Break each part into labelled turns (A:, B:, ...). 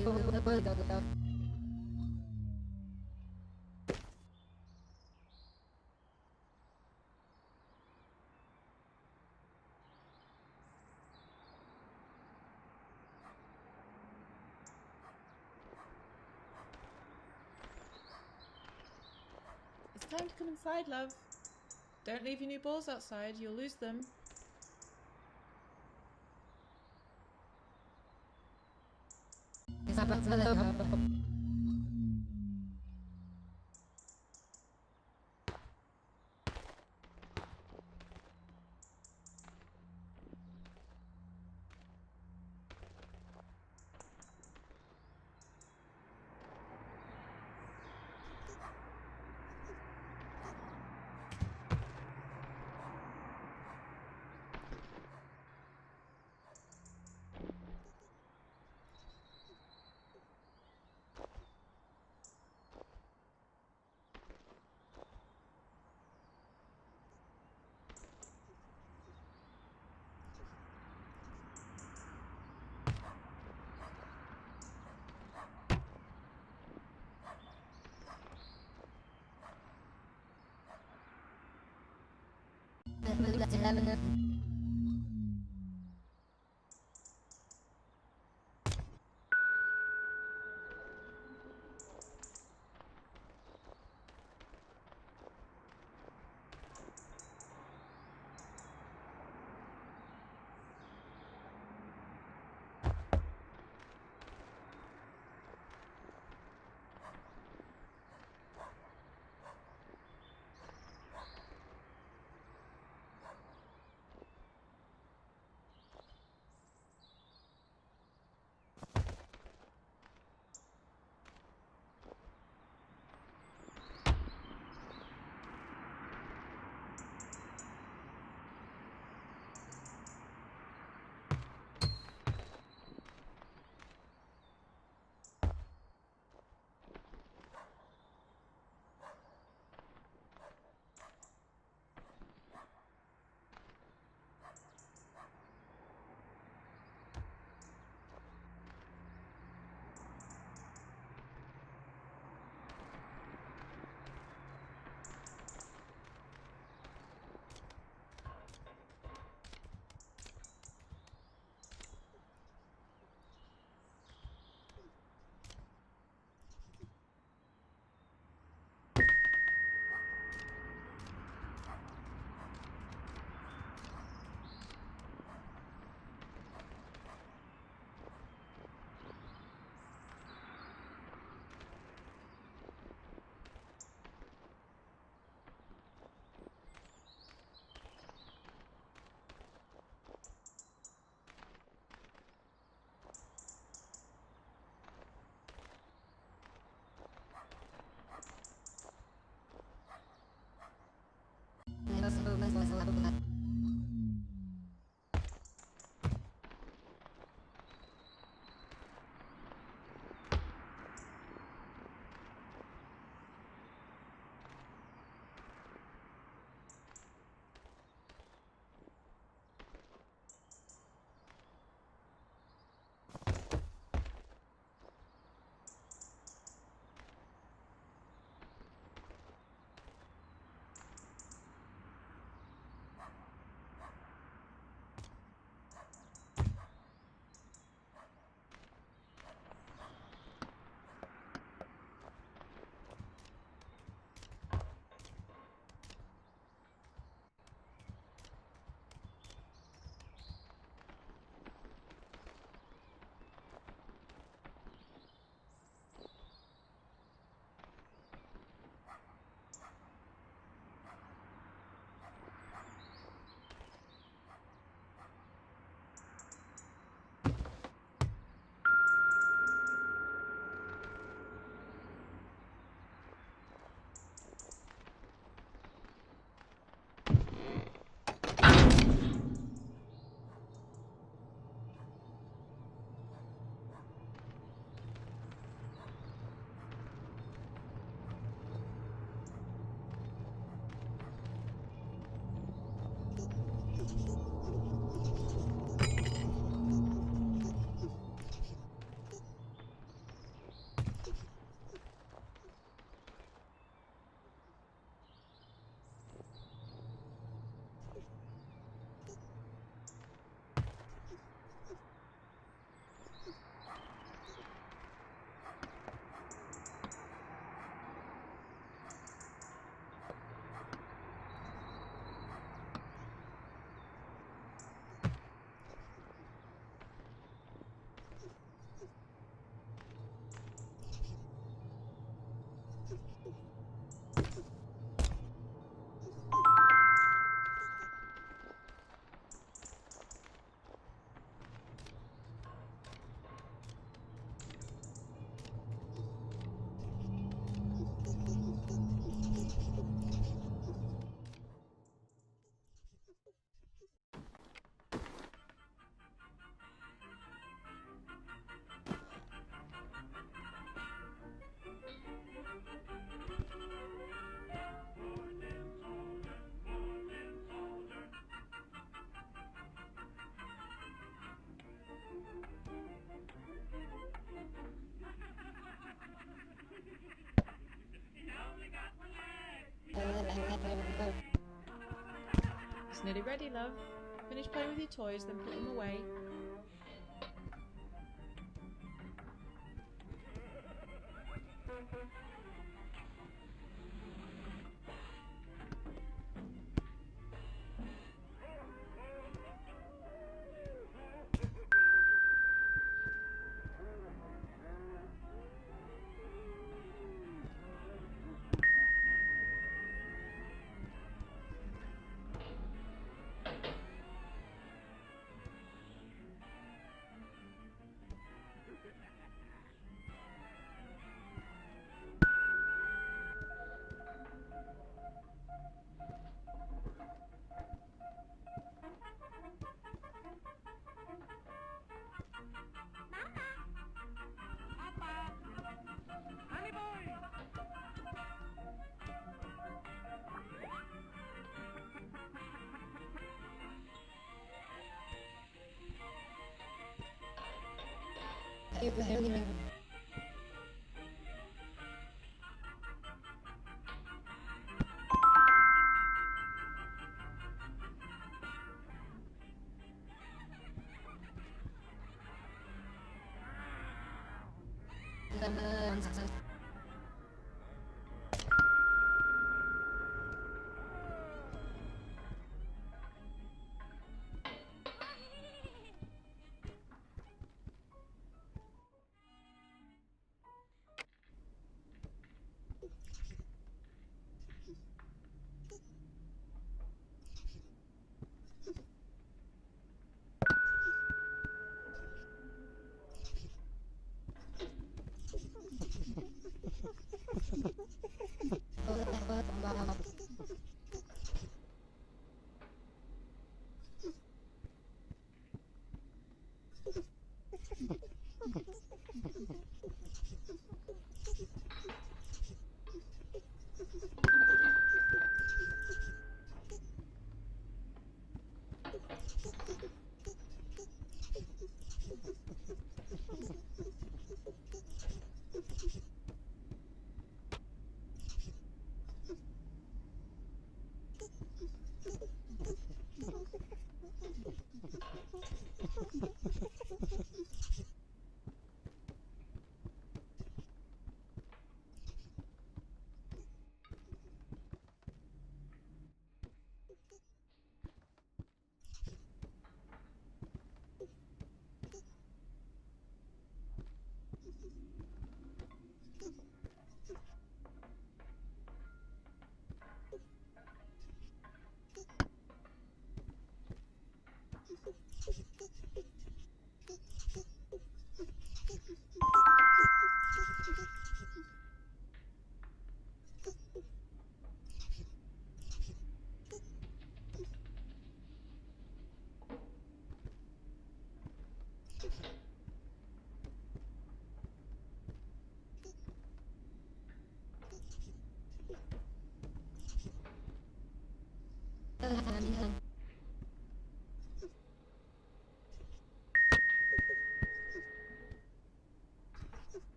A: It's time to come inside, love. Don't leave your new balls outside, you'll lose them. Nearly ready, love. Finish playing with your toys, then put them away.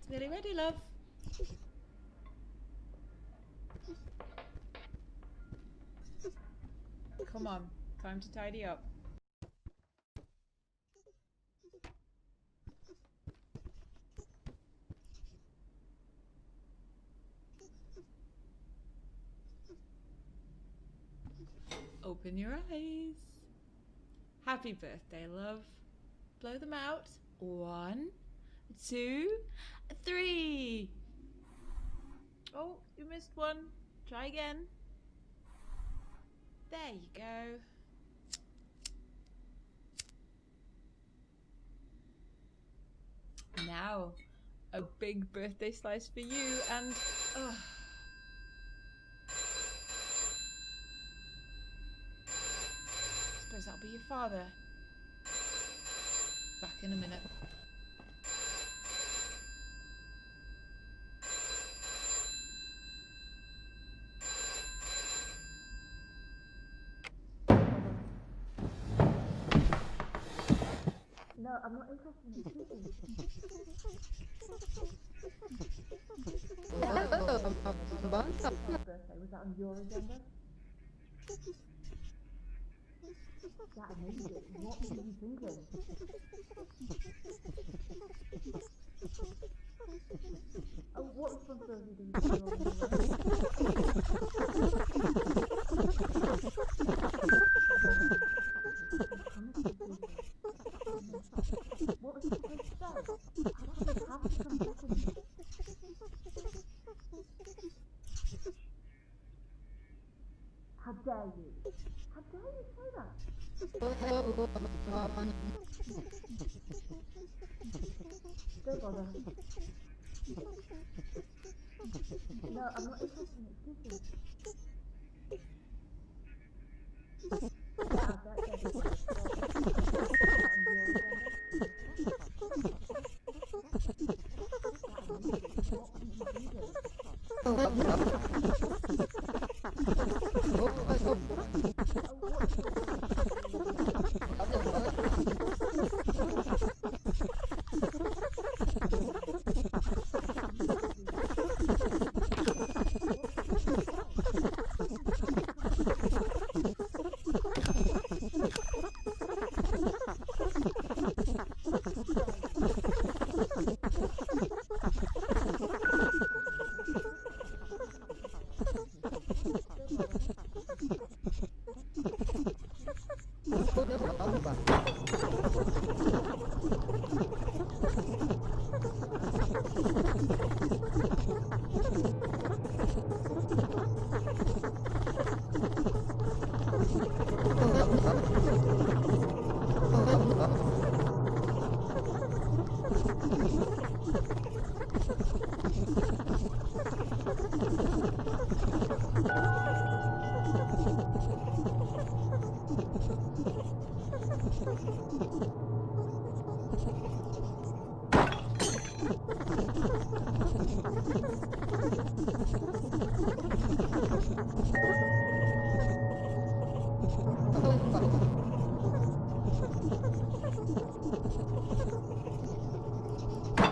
A: Nearly ready, love. Come on, time to tidy up. Open your eyes. Happy birthday, love. Blow them out. 1, 2, 3. Oh, you missed one. Try again. There you go. Now, a big birthday slice for you and... Suppose that'll be your father. Back in a minute.
B: No, I'm not interested in speaking. Birthday, was that on your agenda? That amazing. What were you thinking? Oh, what responsibility do you feel on your own? What was you supposed to say? How come you have to come second? How dare you? How dare you say that? Don't bother. No, I'm not interested in excuses. Get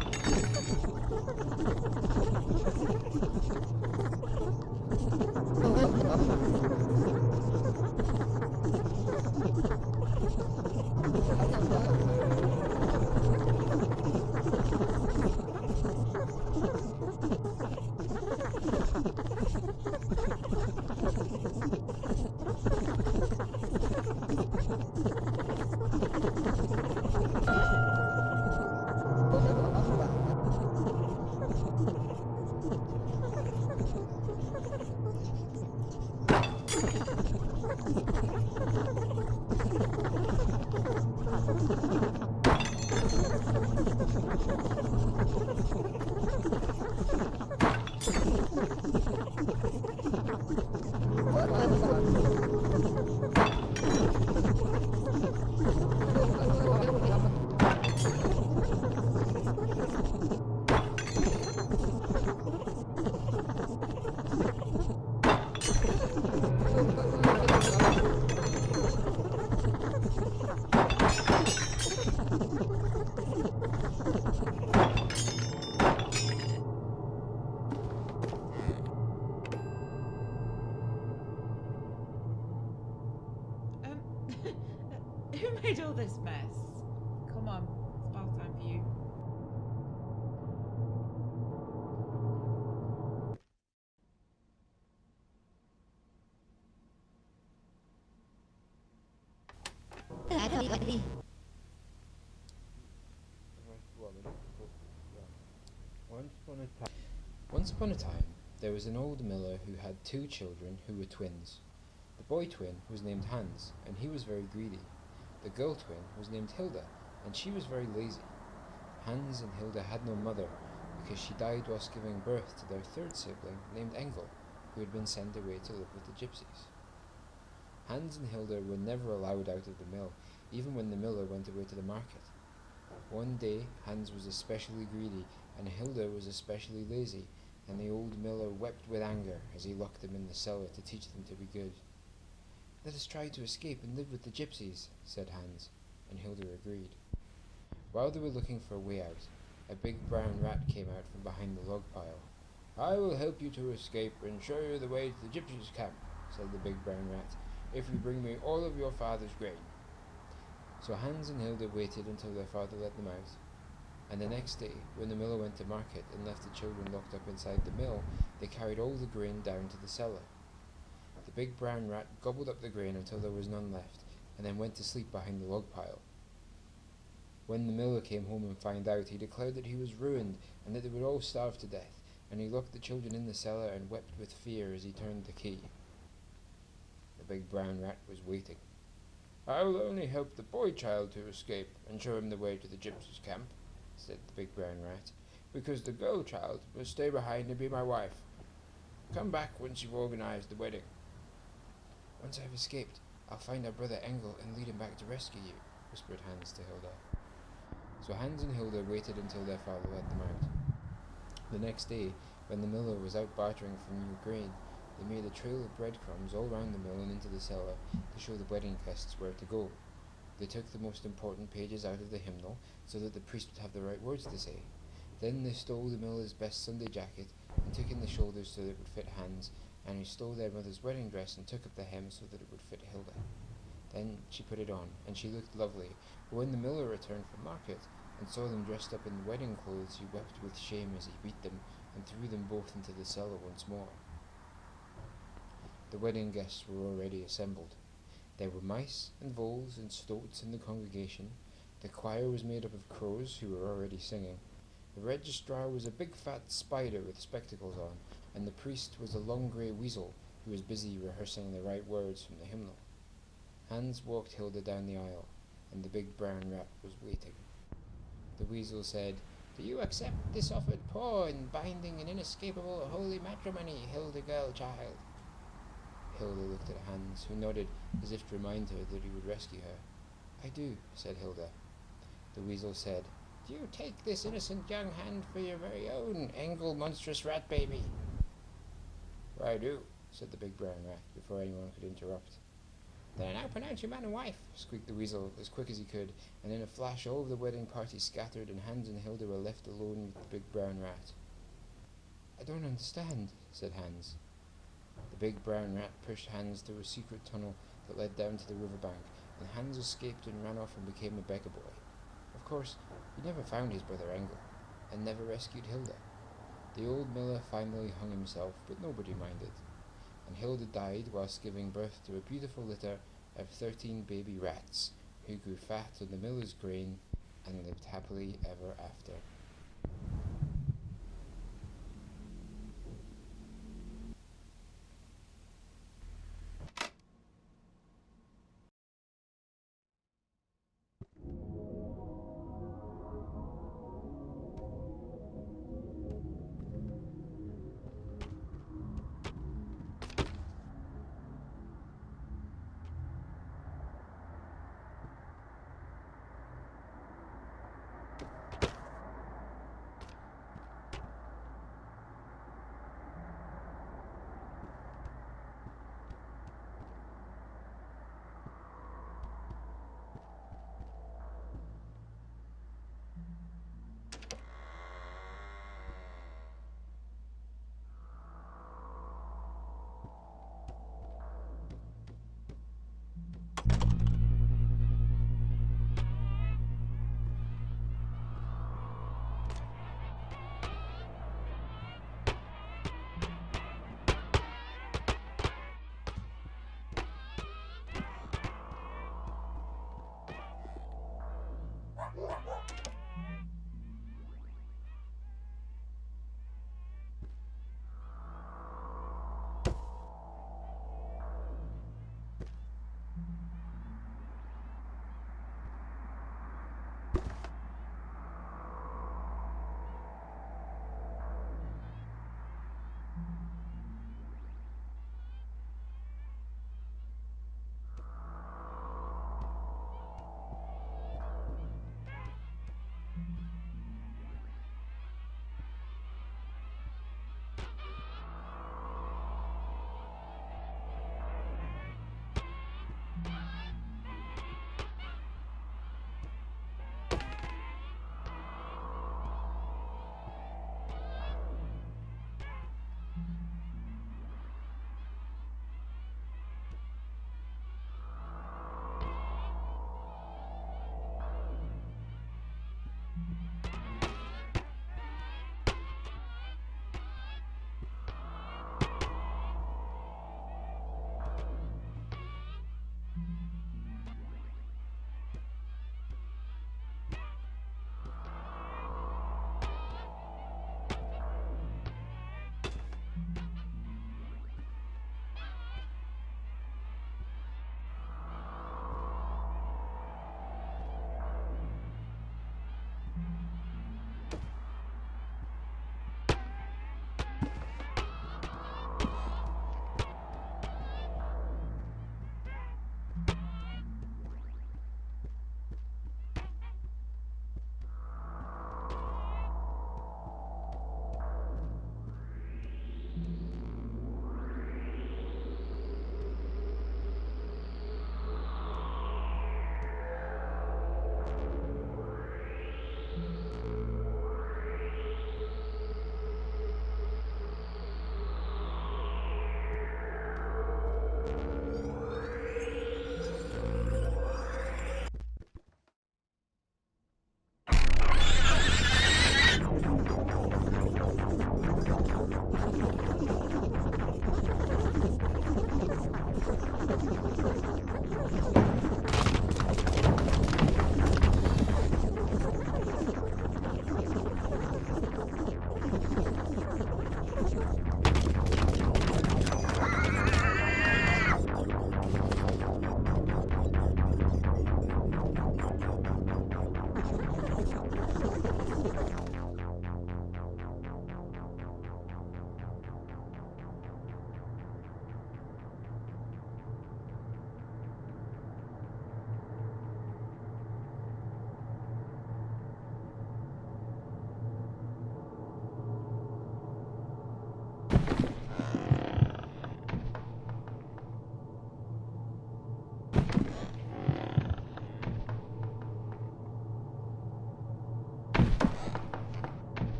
B: out there, get it.
A: Who made all this mess? Come on, it's bath time for you.
C: Once upon a time, there was an old miller who had two children who were twins. The boy twin was named Hans, and he was very greedy. The girl twin was named Hilda, and she was very lazy. Hans and Hilda had no mother because she died whilst giving birth to their third sibling named Engel, who had been sent away to live with the gypsies. Hans and Hilda were never allowed out of the mill, even when the miller went away to the market. One day Hans was especially greedy and Hilda was especially lazy, and the old miller wept with anger as he locked them in the cellar to teach them to be good. "Let us try to escape and live with the gypsies," said Hans, and Hilda agreed. While they were looking for a way out, a big brown rat came out from behind the log pile. "I will help you to escape and show you the way to the gypsies' camp," said the big brown rat, "if you bring me all of your father's grain." So Hans and Hilda waited until their father let them out, and the next day, when the miller went to market and left the children locked up inside the mill, they carried all the grain down to the cellar. The big brown rat gobbled up the grain until there was none left, and then went to sleep behind the log pile. When the miller came home and found out, he declared that he was ruined and that they would all starve to death, and he locked the children in the cellar and wept with fear as he turned the key. The big brown rat was waiting. "I will only help the boy child to escape and show him the way to the gypsies' camp," said the big brown rat, "because the girl child must stay behind and be my wife. Come back once you've organized the wedding." "Once I've escaped, I'll find our brother Engel and lead him back to rescue you," whispered Hans to Hilda. So Hans and Hilda waited until their father let them out. The next day, when the miller was out bartering for new grain, they made a trail of breadcrumbs all round the mill and into the cellar to show the wedding guests where to go. They took the most important pages out of the hymnal so that the priest would have the right words to say. Then they stole the miller's best Sunday jacket and took in the shoulders so that it would fit Hans, and he stole their mother's wedding dress and took up the hem so that it would fit Hilda. Then she put it on, and she looked lovely, but when the miller returned from market and saw them dressed up in wedding clothes, he wept with shame as he beat them and threw them both into the cellar once more. The wedding guests were already assembled. There were mice and voles and stoats in the congregation. The choir was made up of crows who were already singing. The registrar was a big fat spider with spectacles on, and the priest was a long grey weasel who was busy rehearsing the right words from the hymnal. Hans walked Hilda down the aisle, and the big brown rat was waiting. The weasel said, "Do you accept this offered paw in binding and inescapable holy matrimony, Hilda girl child?" Hilda looked at Hans, who nodded as if to remind her that he would rescue her. "I do," said Hilda. The weasel said, "Do you take this innocent young hand for your very own, Engel monstrous rat baby?" "I do," said the big brown rat, before anyone could interrupt. "Then I now pronounce you man and wife," squeaked the weasel as quick as he could, and in a flash all of the wedding party scattered and Hans and Hilda were left alone with the big brown rat. "I don't understand," said Hans. The big brown rat pushed Hans through a secret tunnel that led down to the riverbank, and Hans escaped and ran off and became a beggar boy. Of course, he never found his brother Engel, and never rescued Hilda. The old miller finally hung himself, but nobody minded, and Hilda died whilst giving birth to a beautiful litter of 13 baby rats, who grew fat on the miller's grain and lived happily ever after.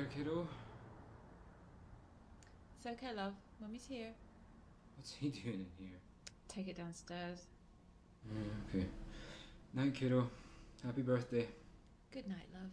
C: there, kiddo?
A: It's okay, love. Mummy's here.
C: What's he doing in here?
A: Take it downstairs.
C: Okay. Night, kiddo. Happy birthday.
A: Good night, love.